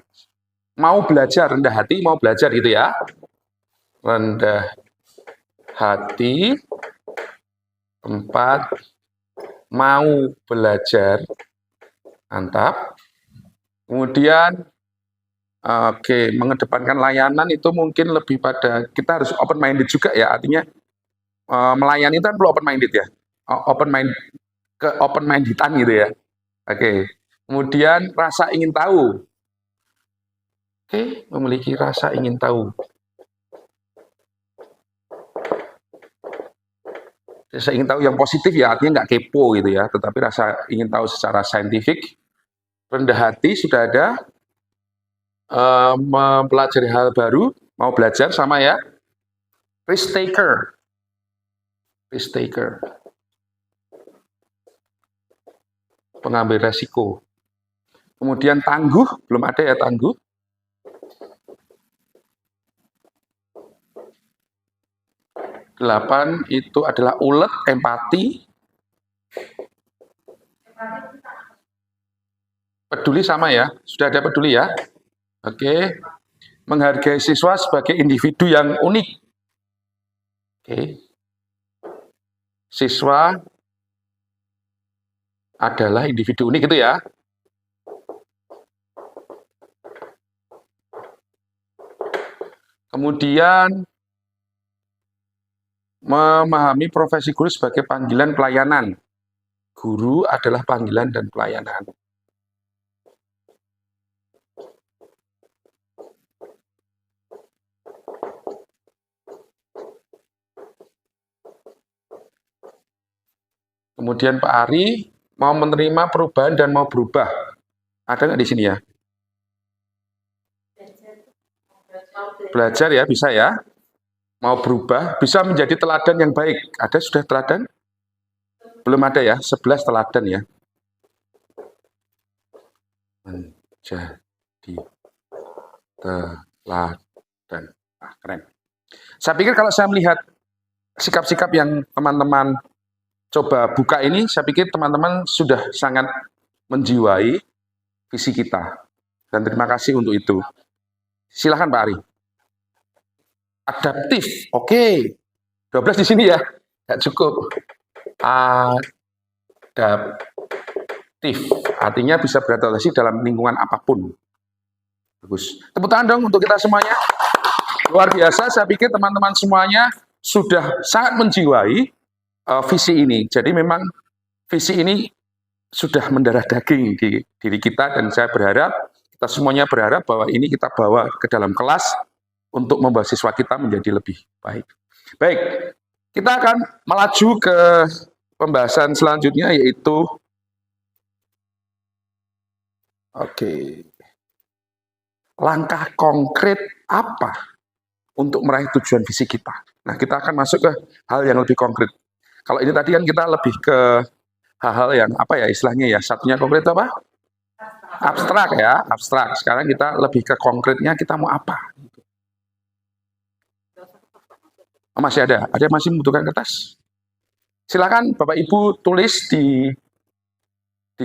mau belajar, rendah hati, mau belajar gitu ya. Rendah hati. 4, mau belajar. Mantap. Kemudian, mengedepankan layanan itu mungkin lebih pada, kita harus open-minded juga ya, artinya melayani itu kan perlu open-minded ya. Open-mindedan gitu ya. Kemudian rasa ingin tahu. Memiliki rasa ingin tahu. Rasa ingin tahu yang positif ya, artinya nggak kepo gitu ya, tetapi rasa ingin tahu secara saintifik. Rendah hati sudah ada. Mempelajari hal baru, mau belajar sama ya. Risk taker. Pengambil resiko. Kemudian tangguh, belum ada ya tangguh. Delapan itu adalah ulet, empati. Peduli sama ya, sudah ada peduli ya. Menghargai siswa sebagai individu yang unik. Siswa adalah individu unik itu ya. Kemudian memahami profesi guru sebagai panggilan pelayanan. Guru adalah panggilan dan pelayanan. Kemudian Pak Ari mau menerima perubahan dan mau berubah. Ada nggak di sini ya? Belajar ya, bisa ya. Mau berubah, bisa menjadi teladan yang baik. Ada sudah teladan? Belum ada ya, 11 teladan ya. Menjadi teladan teladan. Keren. Saya pikir kalau saya melihat sikap-sikap yang teman-teman coba buka ini, saya pikir teman-teman sudah sangat menjiwai visi kita. Dan terima kasih untuk itu. Silakan Pak Ari. Adaptif, oke. 12 di sini ya, nggak cukup. Adaptif, artinya bisa beradaptasi dalam lingkungan apapun. Bagus. Tepuk tangan dong untuk kita semuanya. Luar biasa, saya pikir teman-teman semuanya sudah sangat menjiwai visi ini. Jadi memang visi ini sudah mendarah daging di diri kita, dan saya berharap, kita semuanya berharap bahwa ini kita bawa ke dalam kelas untuk membawa siswa kita menjadi lebih baik. Baik, kita akan melaju ke pembahasan selanjutnya, yaitu langkah konkret apa untuk meraih tujuan visi kita. Nah, kita akan masuk ke hal yang lebih konkret. Kalau ini tadi kan kita lebih ke hal-hal yang apa ya istilahnya ya, satunya konkret apa? Abstrak ya, abstrak. Sekarang kita lebih ke konkretnya, kita mau apa? Oh, masih ada yang masih membutuhkan kertas? Silakan Bapak Ibu tulis di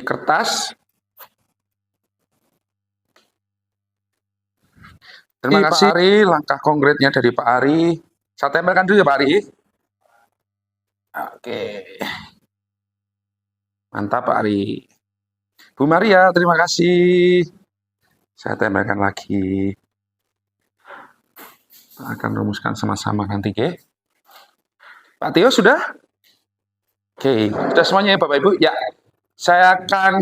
kertas. Terima kasih Pak Ari, langkah konkretnya dari Pak Ari. Saya tempelkan dulu ya Pak Ari. Oke. Mantap Pak Ari. Bu Maria, terima kasih. Saya tempelkan lagi. Kita akan rumuskan sama-sama nanti, oke? Pak Tio sudah? Oke, sudah semuanya ya Bapak Ibu? Ya, saya akan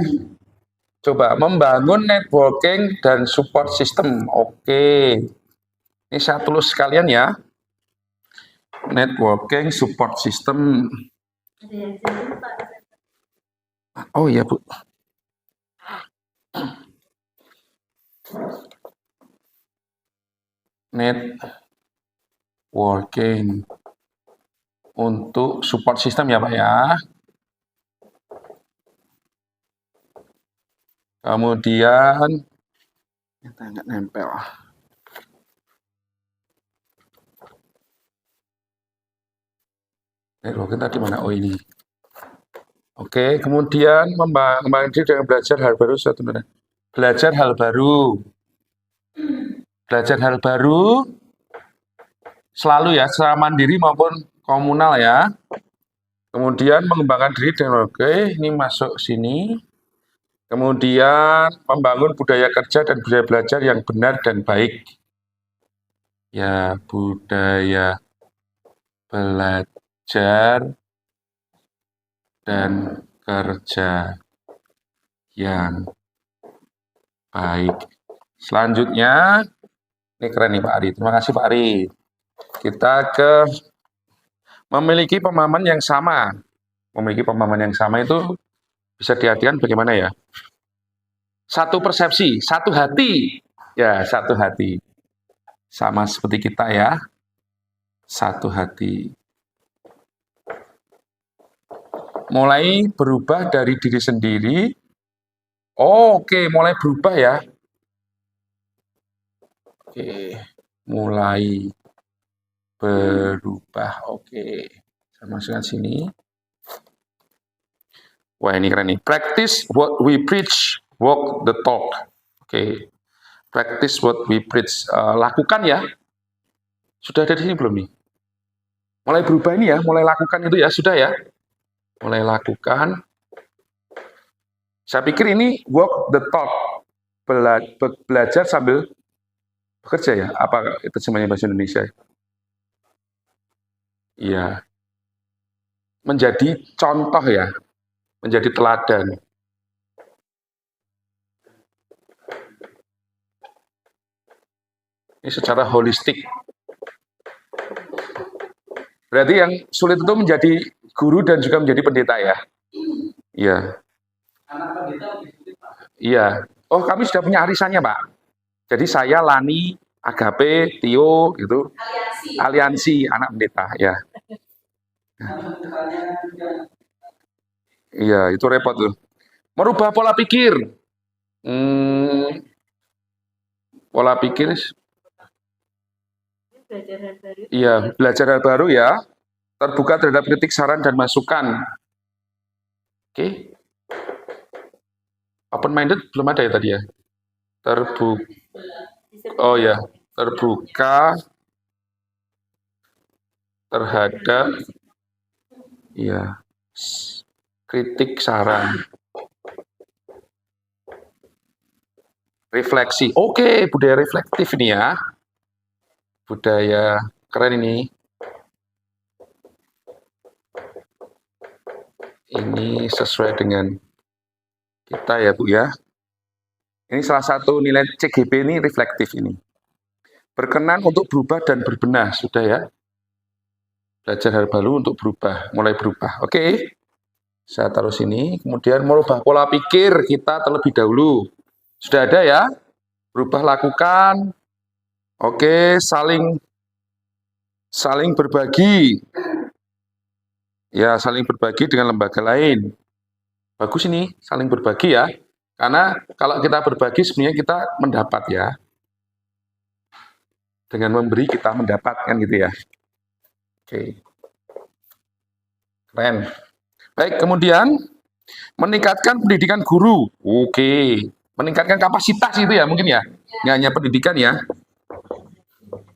coba membangun networking dan support system. Oke. Ini saya tulis sekalian ya. Networking support system. Oh iya, Bu. Networking untuk support system ya, Pak ya. Kemudian kita nggak nempel. Networking tadi mana? Oh ini. Oke, kemudian mengembangkan diri dengan belajar hal baru. Belajar hal baru. Belajar hal baru selalu ya, secara mandiri maupun komunal ya. Kemudian mengembangkan diri dengan ini masuk sini. Kemudian membangun budaya kerja dan budaya belajar yang benar dan baik. Ya, budaya belajar dan kerja yang baik. Selanjutnya, ini keren nih Pak Ari. Terima kasih Pak Ari. Kita ke memiliki pemahaman yang sama. Memiliki pemahaman yang sama itu bisa diartikan bagaimana ya? Satu persepsi, satu hati. Ya, satu hati. Sama seperti kita ya. Satu hati. Mulai berubah dari diri sendiri. Oke, mulai berubah ya. Oke, mulai berubah. Oke, saya masukkan sini. Wah, ini keren nih. Practice what we preach, walk the talk. Oke, practice what we preach. Lakukan ya. Sudah ada di sini belum nih? Mulai berubah ini ya, mulai lakukan itu ya, sudah ya. Mulai lakukan. Saya pikir ini walk the talk. Belajar sambil bekerja ya. Apa itu semuanya bahasa Indonesia? Iya. Menjadi contoh ya. Menjadi teladan. Ini secara holistik. Berarti yang sulit itu menjadi guru dan juga menjadi pendeta ya? Iya. Iya. Oh, kami sudah punya arisannya, Pak. Jadi saya, Lani, Agape, Tio, gitu. Aliansi anak pendeta, ya. Iya, itu repot tuh. Merubah pola pikir. Pola pikir Belajar hal baru. Iya, belajar hal baru ya. Terbuka terhadap kritik, saran, dan masukan. Oke. Open minded belum ada ya tadi ya. Oh ya, terbuka terhadap ya kritik, saran, refleksi. Oke, budaya reflektif ini ya. Budaya keren ini. Ini sesuai dengan kita ya Bu ya. Ini salah satu nilai CGP ini reflektif ini. Berkenan untuk berubah dan berbenah, sudah ya. Belajar hal baru untuk berubah, mulai berubah. Oke, saya taruh sini. Kemudian merubah pola pikir kita terlebih dahulu. Sudah ada ya. Berubah lakukan. Oke, saling berbagi. Ya, saling berbagi dengan lembaga lain. Bagus ini, saling berbagi ya. Karena kalau kita berbagi sebenarnya kita mendapat ya. Dengan memberi kita mendapatkan gitu ya. Oke. Keren. Baik, kemudian meningkatkan pendidikan guru. Oke. Meningkatkan kapasitas itu ya mungkin ya. Nggak hanya pendidikan ya.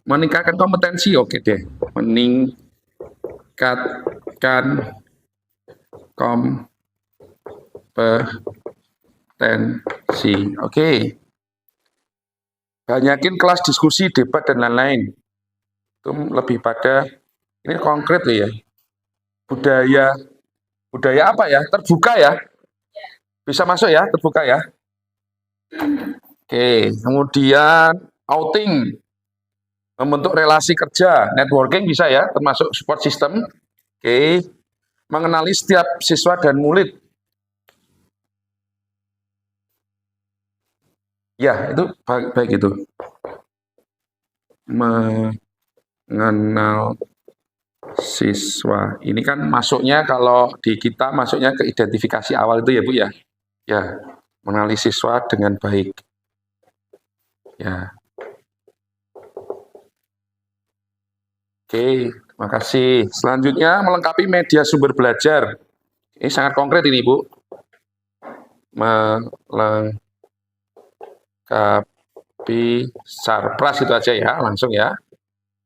Meningkatkan kompetensi. Oke deh. Meningkatkan kompetensi. Oke. Banyakin kelas diskusi, debat, dan lain-lain. Itu lebih pada, ini konkret loh ya. Budaya apa ya? Terbuka ya. Bisa masuk ya, terbuka ya. Oke, kemudian outing. Membentuk relasi kerja, networking bisa ya, termasuk support system. Oke. Mengenali setiap siswa dan murid. Ya, itu baik itu. Mengenal siswa. Ini kan masuknya kalau di kita masuknya ke identifikasi awal itu ya Bu ya. Ya, mengenali siswa dengan baik. Ya. Oke, terima kasih. Selanjutnya melengkapi media sumber belajar. Ini sangat konkret ini Bu. Melengkapi Sarpras itu aja ya, langsung ya.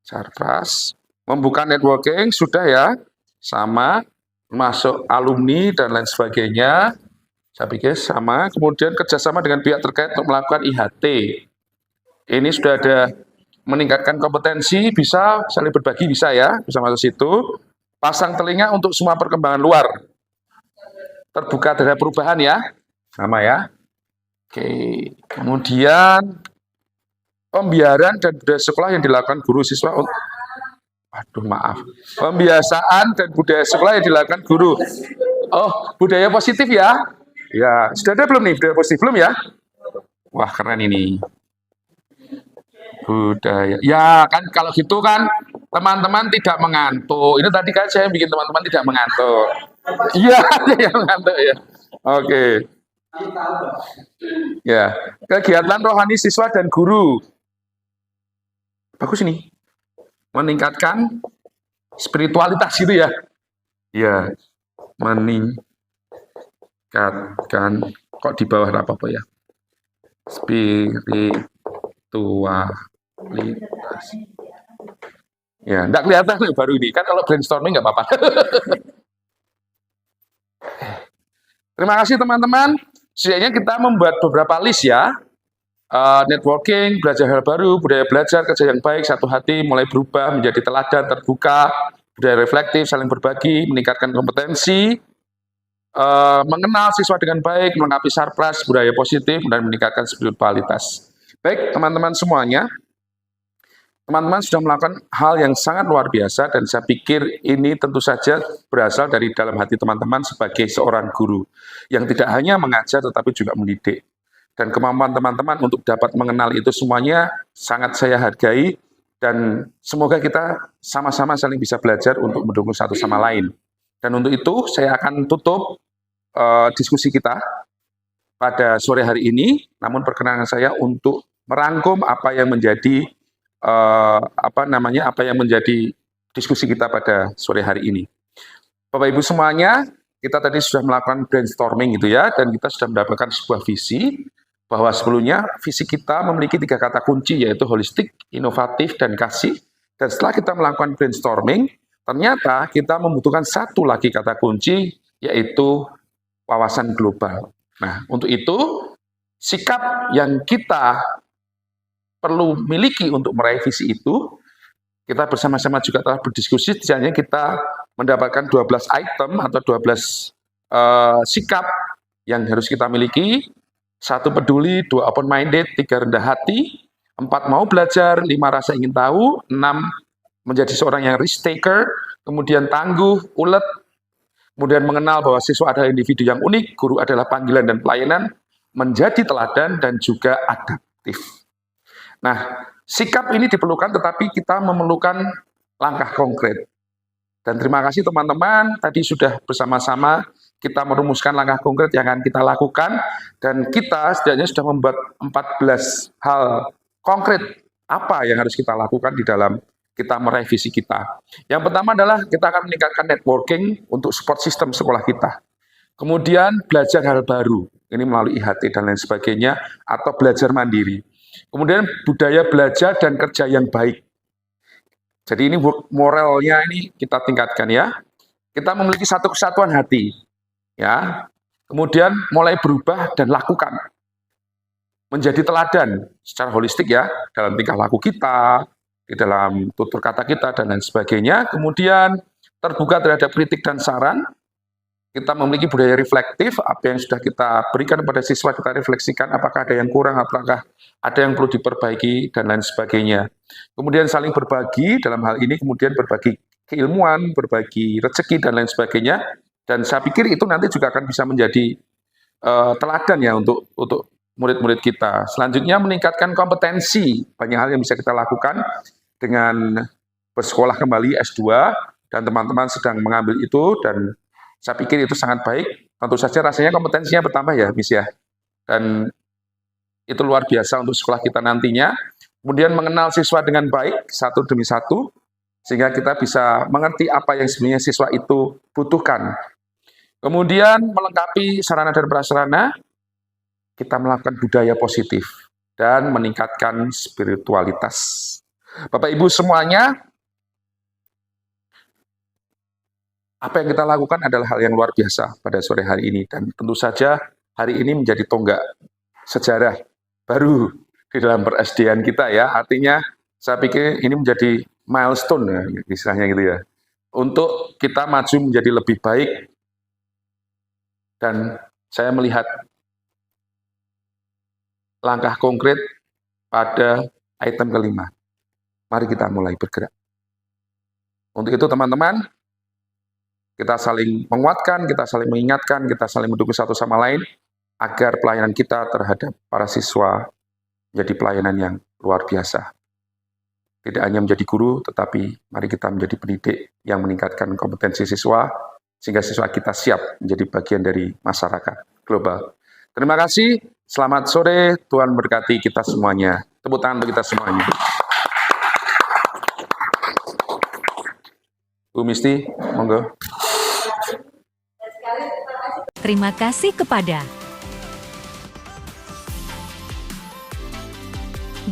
Sarpras. Membuka networking sudah ya, sama masuk alumni dan lain sebagainya. Saya pikir sama. Kemudian kerjasama dengan pihak terkait untuk melakukan IHT. Ini sudah ada meningkatkan kompetensi, bisa saling berbagi bisa ya, bisa masuk situ. Pasang telinga untuk semua perkembangan luar. Terbuka terhadap perubahan ya, sama ya. Oke, kemudian pembiaran dan budaya sekolah yang dilakukan guru siswa. Pembiasaan dan budaya sekolah yang dilakukan guru. Oh, budaya positif ya? Ya, sudah ada belum nih budaya positif belum ya? Wah, keren ini. Budaya. Ya, kan kalau gitu kan teman-teman tidak mengantuk. Ini tadi kan saya bikin teman-teman tidak mengantuk. Iya, yang mengantuk ya. Oke. Ya, kegiatan rohani siswa dan guru. Bagus ini. Meningkatkan spiritualitas gitu ya. Ya, meningkatkan, kok di bawah apa ya? Spiritualitas. Ya, enggak kelihatan baru ini. Kan kalau brainstorming nggak apa-apa. Terima kasih teman-teman. Setidaknya kita membuat beberapa list ya. Networking, belajar hal baru, budaya belajar, kerja yang baik, satu hati, mulai berubah, menjadi teladan, terbuka, budaya reflektif, saling berbagi, meningkatkan kompetensi, mengenal siswa dengan baik, melengkapi Sarpras, budaya positif, dan meningkatkan spiritualitas. Baik, teman-teman semuanya, teman-teman sudah melakukan hal yang sangat luar biasa, dan saya pikir ini tentu saja berasal dari dalam hati teman-teman sebagai seorang guru, yang tidak hanya mengajar, tetapi juga mendidik. Dan kemampuan teman-teman untuk dapat mengenal itu semuanya sangat saya hargai, dan semoga kita sama-sama saling bisa belajar untuk mendukung satu sama lain. Dan untuk itu saya akan tutup diskusi kita pada sore hari ini, namun perkenankan saya untuk merangkum apa yang menjadi apa yang menjadi diskusi kita pada sore hari ini. Bapak Ibu semuanya, kita tadi sudah melakukan brainstorming gitu ya, dan kita sudah mendapatkan sebuah visi bahwa sebelumnya visi kita memiliki 3 kata kunci, yaitu holistik, inovatif, dan kasih. Dan setelah kita melakukan brainstorming, ternyata kita membutuhkan 1 lagi kata kunci, yaitu wawasan global. Nah, untuk itu, sikap yang kita perlu miliki untuk meraih visi itu, kita bersama-sama juga telah berdiskusi, setidaknya kita mendapatkan 12 item atau 12 sikap yang harus kita miliki. 1 peduli, 2 open-minded, 3 rendah hati, 4 mau belajar, 5 rasa ingin tahu, 6 menjadi seorang yang risk taker, kemudian tangguh, ulet, kemudian mengenal bahwa siswa adalah individu yang unik, guru adalah panggilan dan pelayanan, menjadi teladan, dan juga adaptif. Nah, sikap ini diperlukan, tetapi kita memerlukan langkah konkret. Dan terima kasih teman-teman, tadi sudah bersama-sama kita merumuskan langkah konkret yang akan kita lakukan, dan kita setidaknya sudah membuat 14 hal konkret apa yang harus kita lakukan di dalam kita meraih visi kita. Yang pertama adalah kita akan meningkatkan networking untuk support sistem sekolah kita. Kemudian belajar hal baru, ini melalui IHT dan lain sebagainya, atau belajar mandiri. Kemudian budaya belajar dan kerja yang baik. Jadi ini work moralnya ini kita tingkatkan ya. Kita memiliki 1 kesatuan hati. Ya. Kemudian mulai berubah dan lakukan. Menjadi teladan secara holistik ya, dalam tingkah laku kita, di dalam tutur kata kita dan lain sebagainya. Kemudian terbuka terhadap kritik dan saran. Kita memiliki budaya reflektif, apa yang sudah kita berikan kepada siswa kita refleksikan, apakah ada yang kurang, apakah ada yang perlu diperbaiki, dan lain sebagainya. Kemudian saling berbagi, dalam hal ini kemudian berbagi keilmuan, berbagi rezeki, dan lain sebagainya. Dan saya pikir itu nanti juga akan bisa menjadi teladan ya untuk murid-murid kita. Selanjutnya meningkatkan kompetensi, banyak hal yang bisa kita lakukan dengan bersekolah kembali S2, dan teman-teman sedang mengambil itu, dan saya pikir itu sangat baik. Tentu saja rasanya kompetensinya bertambah ya, Miss ya. Dan itu luar biasa untuk sekolah kita nantinya. Kemudian mengenal siswa dengan baik, 1 demi 1, sehingga kita bisa mengerti apa yang sebenarnya siswa itu butuhkan. Kemudian melengkapi sarana dan prasarana, kita melakukan budaya positif dan meningkatkan spiritualitas. Bapak Ibu semuanya, apa yang kita lakukan adalah hal yang luar biasa pada sore hari ini, dan tentu saja hari ini menjadi tonggak sejarah baru di dalam per-SD-an kita ya. Artinya saya pikir ini menjadi milestone ya, istilahnya gitu ya, untuk kita maju menjadi lebih baik. Dan saya melihat langkah konkret pada item kelima. Mari kita mulai bergerak. Untuk itu teman-teman, kita saling menguatkan, kita saling mengingatkan, kita saling mendukung satu sama lain, agar pelayanan kita terhadap para siswa menjadi pelayanan yang luar biasa. Tidak hanya menjadi guru, tetapi mari kita menjadi pendidik yang meningkatkan kompetensi siswa, sehingga siswa kita siap menjadi bagian dari masyarakat global. Terima kasih, selamat sore, Tuhan berkati kita semuanya. Tepuk tangan untuk kita semuanya. Bu Misti, monggo. Terima kasih kepada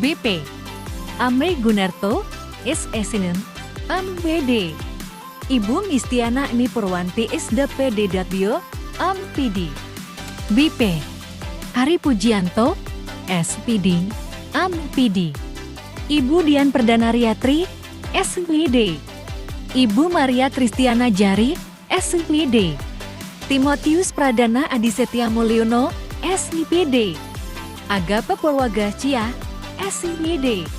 BP Amri Gunarto, SSN, MWD, Ibu Mistiana Eni Purwanti SDPDW, MPD, BP Hari Pujianto, SPD, MPD, Ibu Dian Perdana Riyatri, SWD, Ibu Maria Kristiana Jari, SWD, Timotius Pradana Adisetya Mulyono, SIPD, Agape Purwagastia, SIPD,